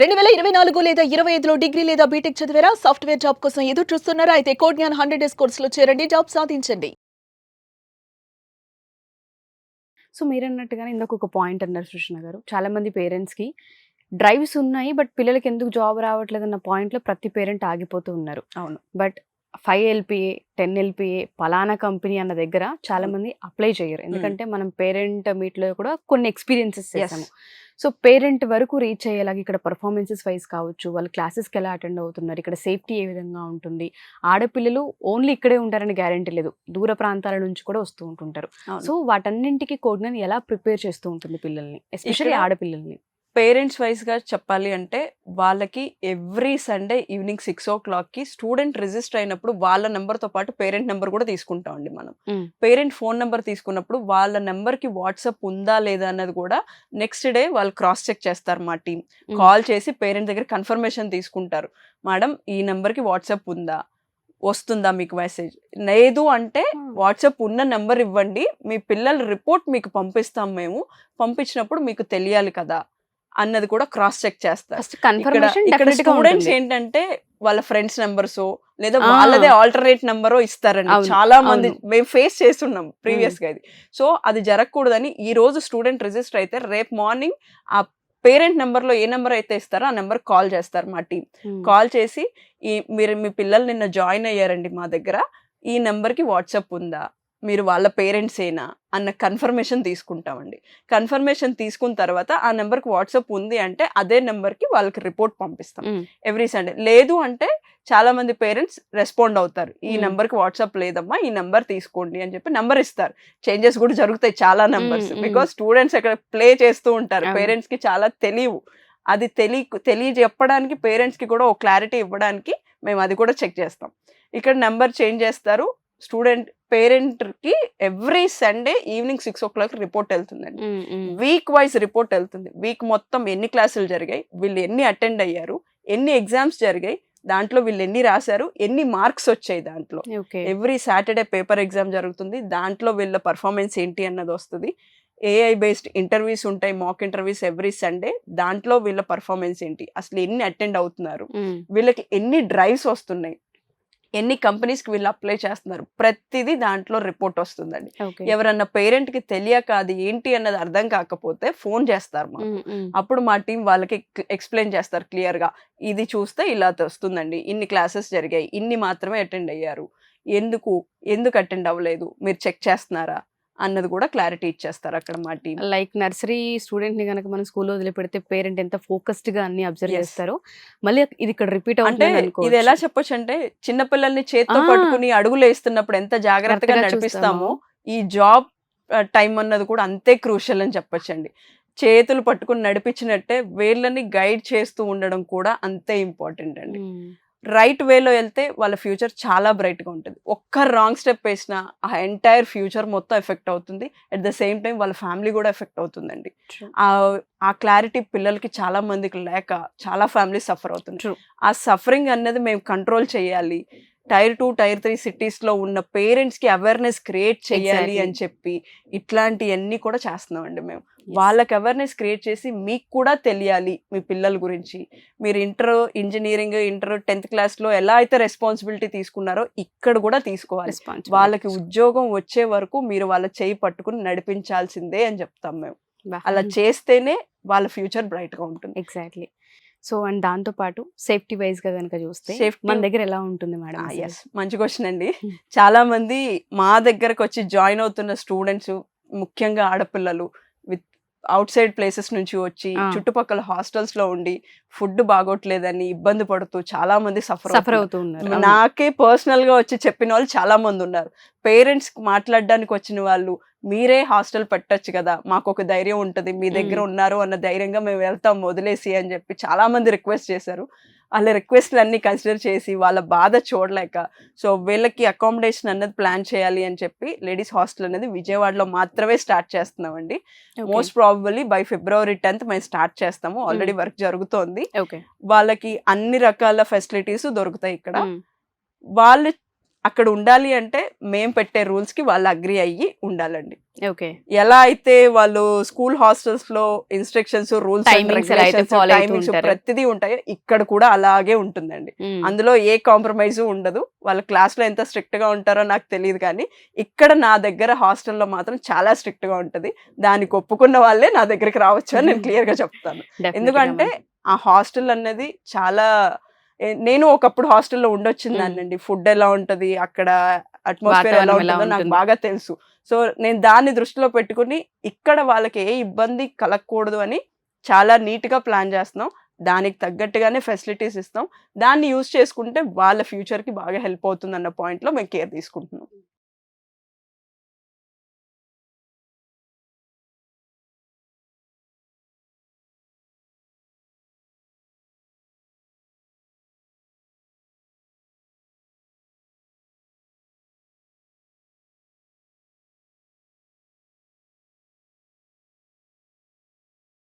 2024 లేదా 25లో డిగ్రీ లేదా బీటెక్ చదివారా? సాఫ్ట్‌వేర్ జాబ్ కోసం ఎదురు చూస్తున్నారా? అయితే కోడ్‌జ్ఞాన్ 100 డేస్ కోర్సులో చేరండి. జాబ్ సాధించండి. సో మీరన్నట్టుగానే ఇందాక పాయింట్ అన్నారు సృష్ణ గారు. చాలా మంది పేరెంట్స్‌కి డ్రైవ్స్ ఉన్నాయి. బట్ పిల్లలకి ఎందుకు జాబ్ రావట్లేదన్న పాయింట్‌లో ప్రతి పేరెంట్ ఆగిపోతూ ఉన్నారు. అవును. బట్ 5 ఎల్‌పీఏ, 10 ఎల్‌పీఏ పలానా కంపెనీ అన్న దగ్గర చాలా మంది అప్లై చేయరు. ఎందుకంటే మనం పేరెంట్ మీట్‌లో కూడా కొన్ని ఎక్స్‌పీరియన్సెస్ చేసాము. సో పేరెంట్ వరకు రీచ్ అయ్యేలాగా ఇక్కడ పర్ఫార్మెన్సెస్ వైస్ కావచ్చు, వాళ్ళు క్లాసెస్‌కి ఎలా అటెండ్ అవుతున్నారు, ఇక్కడ సేఫ్టీ ఏ విధంగా ఉంటుంది, ఆడపిల్లలు ఓన్లీ ఇక్కడే ఉంటారని గ్యారంటీ లేదు. దూర ప్రాంతాల నుంచి కూడా వస్తూ ఉంటుంటారు. సో వాటన్నింటికి కోడ్‌జ్ఞాన్ ఎలా ప్రిపేర్ చేస్తూ ఉంటుంది పిల్లల్ని, ఎస్పెషల్లీ ఆడపిల్లల్ని? పేరెంట్స్ వైజ్గా చెప్పాలి అంటే వాళ్ళకి ఎవ్రీ సండే ఈవినింగ్ 6 o'clockకి స్టూడెంట్ రిజిస్టర్ అయినప్పుడు వాళ్ళ నెంబర్తో పాటు పేరెంట్ నెంబర్ కూడా తీసుకుంటామండి మనం. పేరెంట్ ఫోన్ నెంబర్ తీసుకున్నప్పుడు వాళ్ళ నెంబర్కి వాట్సాప్ ఉందా లేదా అన్నది కూడా నెక్స్ట్ డే వాళ్ళు క్రాస్ చెక్ చేస్తారు. మా టీం కాల్ చేసి పేరెంట్ దగ్గర కన్ఫర్మేషన్ తీసుకుంటారు. మేడం ఈ నెంబర్కి వాట్సాప్ ఉందా, వస్తుందా మీకు మెసేజ్, లేదు అంటే వాట్సాప్ ఉన్న నెంబర్ ఇవ్వండి, మీ పిల్లల రిపోర్ట్ మీకు పంపిస్తాం మేము, పంపించినప్పుడు మీకు తెలియాలి కదా అన్నది కూడా క్రాస్ చెక్ చేస్తారు. ఇక్కడ స్టూడెంట్స్ ఏంటంటే వాళ్ళ ఫ్రెండ్స్ నెంబర్స్ లేదా వాళ్ళదే ఆల్టర్నేట్ నెంబరో ఇస్తారండి. చాలా మంది మేము ఫేస్ చేస్తున్నాం ప్రీవియస్ గా ఇది. సో అది జరగకూడదని ఈ రోజు స్టూడెంట్ రిజిస్టర్ అయితే రేపు మార్నింగ్ ఆ పేరెంట్ నెంబర్ లో ఏ నెంబర్ అయితే ఇస్తారో ఆ నెంబర్ కాల్ చేస్తారు మా టీం. కాల్ చేసి మీరు మీ పిల్లలు నిన్న జాయిన్ అయ్యారండి మా దగ్గర, ఈ నెంబర్ కి వాట్సాప్ ఉందా, మీరు వాళ్ళ పేరెంట్స్ ఏనా అన్న కన్ఫర్మేషన్ తీసుకుంటామండి. కన్ఫర్మేషన్ తీసుకున్న తర్వాత ఆ నెంబర్కి వాట్సాప్ ఉంది అంటే అదే నెంబర్కి వాళ్ళకి రిపోర్ట్ పంపిస్తాం ఎవ్రీ సండే. లేదు అంటే చాలా మంది పేరెంట్స్ రెస్పాండ్ అవుతారు, ఈ నెంబర్కి వాట్సాప్ లేదమ్మా, ఈ నెంబర్ తీసుకోండి అని చెప్పి నెంబర్ ఇస్తారు. చేంజెస్ కూడా జరుగుతాయి చాలా నెంబర్స్, బికాస్ స్టూడెంట్స్ అక్కడ ప్లే చేస్తూ ఉంటారు. పేరెంట్స్ కి చాలా తెలియవు, అది తెలియజెప్పడానికి పేరెంట్స్ కి కూడా ఒక క్లారిటీ ఇవ్వడానికి మేము అది కూడా చెక్ చేస్తాం. ఇక్కడ నెంబర్ చేంజ్ చేస్తారు. పేరెంట్ కి every Sunday evening 6 o'clock report వెళ్తుందండి. వీక్ వైజ్ రిపోర్ట్ వెళ్తుంది. వీక్ మొత్తం ఎన్ని క్లాసులు జరిగాయి, వీళ్ళు ఎన్ని అటెండ్ అయ్యారు, ఎన్ని ఎగ్జామ్స్ జరిగాయి, దాంట్లో వీళ్ళు ఎన్ని రాశారు, ఎన్ని మార్క్స్ వచ్చాయి, దాంట్లో ఎవ్రీ సాటర్డే పేపర్ ఎగ్జామ్ జరుగుతుంది, దాంట్లో వీళ్ళ పర్ఫార్మెన్స్ ఏంటి అన్నది వస్తుంది. AI బేస్డ్ ఇంటర్వ్యూస్ ఉంటాయి, మాక్ ఇంటర్వ్యూస్ ఎవ్రీ సండే, దాంట్లో వీళ్ళ పర్ఫార్మెన్స్ ఏంటి, అసలు ఎన్ని అటెండ్ అవుతున్నారు, వీళ్ళకి ఎన్ని డ్రైవ్స్ వస్తున్నాయి, ఎన్ని కంపెనీస్కి వీళ్ళు అప్లై చేస్తున్నారు, ప్రతిదీ దాంట్లో రిపోర్ట్ వస్తుందండి. ఎవరన్నా పేరెంట్ కి తెలియక అది ఏంటి అన్నది అర్థం కాకపోతే ఫోన్ చేస్తారు మాకు. అప్పుడు మా టీం వాళ్ళకి ఎక్స్ప్లెయిన్ చేస్తారు క్లియర్ గా, ఇది చూస్తే ఇలా వస్తుందండి, ఇన్ని క్లాసెస్ జరిగాయి, ఇన్ని మాత్రమే అటెండ్ అయ్యారు, ఎందుకు అటెండ్ అవ్వలేదు, మీరు చెక్ చేస్తున్నారా అన్నది కూడా క్లారిటీ ఇచ్చేస్తారు అక్కడ మా టీం. లైక్ నర్సరీ స్టూడెంట్ ని కనుక మనం స్కూల్లో వదిలిపెడితే పేరెంట్ ఎంత ఫోకస్డ్ గా అన్ని అబ్జర్వ్ చేస్తారో, మళ్ళీ ఇది ఇక్కడ రిపీట్ అంటే ఇది ఎలా చెప్పొచ్చు అంటే చిన్నపిల్లల్ని చేత్తో పట్టుకుని అడుగులు వేస్తున్నప్పుడు ఎంత జాగ్రత్తగా నడిపిస్తామో ఈ జాబ్ టైం అన్నది కూడా అంతే క్రూషియల్ అని చెప్పొచ్చండి. చేతులు పట్టుకుని నడిపించినట్టే వీళ్ళని గైడ్ చేస్తూ ఉండడం కూడా అంతే ఇంపార్టెంట్ అండి. రైట్ వేలో వెళ్తే వాళ్ళ ఫ్యూచర్ చాలా బ్రైట్గా ఉంటుంది. ఒక్క రాంగ్ స్టెప్ వేసినా ఆ ఎంటైర్ ఫ్యూచర్ మొత్తం ఎఫెక్ట్ అవుతుంది. అట్ ద సేమ్ టైం వాళ్ళ ఫ్యామిలీ కూడా ఎఫెక్ట్ అవుతుందండి. ఆ క్లారిటీ పిల్లలకి చాలా మందికి లేక చాలా ఫ్యామిలీ సఫర్ అవుతుంది. ఆ సఫరింగ్ అన్నది మేము కంట్రోల్ చేయాలి. Tier 2, Tier 3 సిటీస్లో ఉన్న పేరెంట్స్కి అవేర్నెస్ క్రియేట్ చేయాలి అని చెప్పి ఇట్లాంటివన్నీ కూడా చేస్తున్నామండి మేము. వాళ్ళకి అవేర్నెస్ క్రియేట్ చేసి మీకు కూడా తెలియాలి మీ పిల్లల గురించి, మీరు ఇంజనీరింగ్ 10th క్లాస్లో ఎలా అయితే రెస్పాన్సిబిలిటీ తీసుకున్నారో ఇక్కడ కూడా తీసుకోవాలి. వాళ్ళకి ఉద్యోగం వచ్చే వరకు మీరు వాళ్ళ చేయి పట్టుకుని నడిపించాల్సిందే అని చెప్తాం మేము. అలా చేస్తేనే వాళ్ళ ఫ్యూచర్ బ్రైట్గా ఉంటుంది. ఎగ్జాక్ట్లీ. సో అండ్ దాంతో పాటు సేఫ్టీ వైజ్ గా కనుక చూస్తే మన దగ్గర ఎలా ఉంటుంది మేడం? ఎస్, మంచి క్వశ్చన్ అండి. చాలా మంది మా దగ్గరకు వచ్చి జాయిన్ అవుతున్న స్టూడెంట్స్, ముఖ్యంగా ఆడపిల్లలు విత్ అవుట్ సైడ్ ప్లేసెస్ నుంచి వచ్చి చుట్టుపక్కల హాస్టల్స్ లో ఉండి ఫుడ్ బాగోట్లేదని ఇబ్బంది పడుతూ చాలా మంది సఫర్ అవుతున్నారు. నాకే పర్సనల్ గా వచ్చి చెప్పిన వాళ్ళు చాలా మంది ఉన్నారు. పేరెంట్స్ మాట్లాడడానికి వచ్చిన వాళ్ళు, మీరే హాస్టల్ పెట్టచ్చు కదా, మాకు ఒక ధైర్యం ఉంటుంది, మీ దగ్గర ఉన్నారు అన్న ధైర్యంగా మేము వెళ్తాం వదిలేసి అని చెప్పి చాలా మంది రిక్వెస్ట్ చేశారు. వాళ్ళ రిక్వెస్ట్లు అన్ని కన్సిడర్ చేసి వాళ్ళ బాధ చూడలేక, సో వీళ్ళకి అకామిడేషన్ అన్నది ప్లాన్ చేయాలి అని చెప్పి లేడీస్ హాస్టల్ అనేది విజయవాడలో మాత్రమే స్టార్ట్ చేస్తున్నామండి. Most probably by February 10th మేము స్టార్ట్ చేస్తాము. ఆల్రెడీ వర్క్ జరుగుతోంది. వాళ్ళకి అన్ని రకాల ఫెసిలిటీస్ దొరుకుతాయి ఇక్కడ. వాళ్ళు అక్కడ ఉండాలి అంటే మేము పెట్టే రూల్స్ కి వాళ్ళు అగ్రి అయ్యి ఉండాలండి. ఓకే. ఎలా అయితే వాళ్ళు స్కూల్ హాస్టల్స్ లో ఇన్స్ట్రక్షన్స్, రూల్స్, Timings ఎలా అయితే follow అవుతూ ఉంటారో. ప్రతిదీ ఉంటాయో ఇక్కడ కూడా అలాగే ఉంటుందండి. అందులో ఏ కాంప్రమైజ్ ఉండదు. వాళ్ళ క్లాస్ లో ఎంత స్ట్రిక్ట్ గా ఉంటారో నాకు తెలియదు, కానీ ఇక్కడ నా దగ్గర హాస్టల్లో మాత్రం చాలా స్ట్రిక్ట్ గా ఉంటది. దానికి ఒప్పుకున్న వాళ్ళే నా దగ్గరికి రావచ్చు అని నేను క్లియర్ గా చెప్తాను. ఎందుకంటే ఆ హాస్టల్ అన్నది చాలా నేను ఒకప్పుడు హాస్టల్లో ఉండొచ్చిందానండి. ఫుడ్ ఎలా ఉంటది, అక్కడ అట్మాస్ఫియర్ ఎలా వాతావరణం ఎలా ఉంటుందో నాకు ఉంటుంది. బాగా తెలుసు. సో నేను దాన్ని దృష్టిలో పెట్టుకుని ఇక్కడ వాళ్ళకి ఏ ఇబ్బంది కలగకూడదు అని చాలా నీట్ గా ప్లాన్ చేస్తున్నాం. దానికి తగ్గట్టుగానే ఫెసిలిటీస్ ఇస్తాం. దాన్ని యూజ్ చేసుకుంటే వాళ్ళ ఫ్యూచర్ కి బాగా హెల్ప్ అవుతుంది అన్న పాయింట్ లో మేము కేర్ తీసుకుంటున్నాం.